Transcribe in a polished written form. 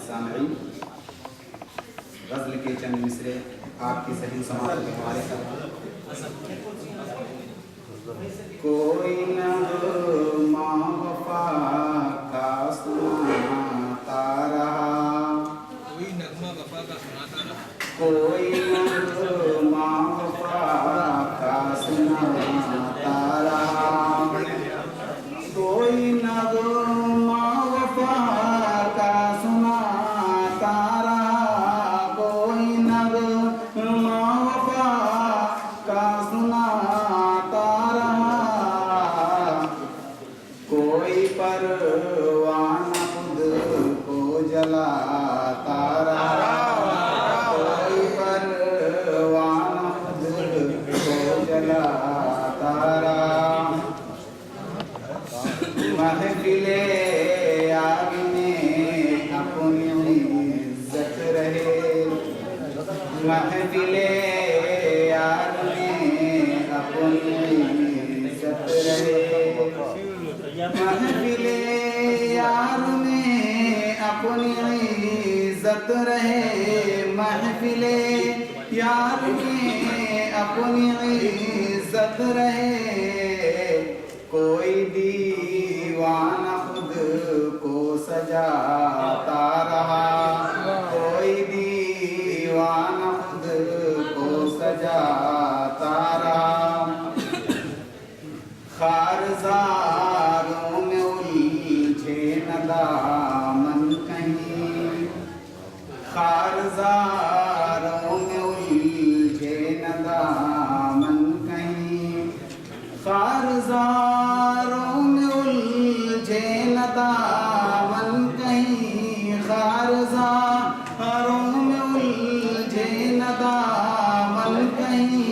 सामईन, गज़ल के चंद मिसरे आपकी सही समाअत के हवाले से। कोई नग़मा वफ़ा का सुनाता रहा, कोई नगमा वफा का सुनाता रहा, कोई नग़मा वफ़ा का सुनाता रहा, कोई नग़मा वफ़ा का सुनाता रहा, कोई नग़मा वफ़ा का सुनाता रहा, कोई परवाना खुद को जलाता रहा, कोई परवाना खुद को जलाता रहा। महफिले आग में अपनी इज्जत रहे, महफिले आग में अपनी इज्जत रहे, महफिले यार में अपनी इज्जत रहे, महफिले यार में अपनी इज्जत रहे, कोई दीवाना खुद को सजाता रहा, कोई दीवाना खुद को सजाता रहा। खारज़ारों में उलझे न दामन कहीं, खारज़ारों में उलझे न दामन कहीं, खारज़ारों में उलझे न दामन कहीं, खारज़ारों में उलझे न दामन कहीं,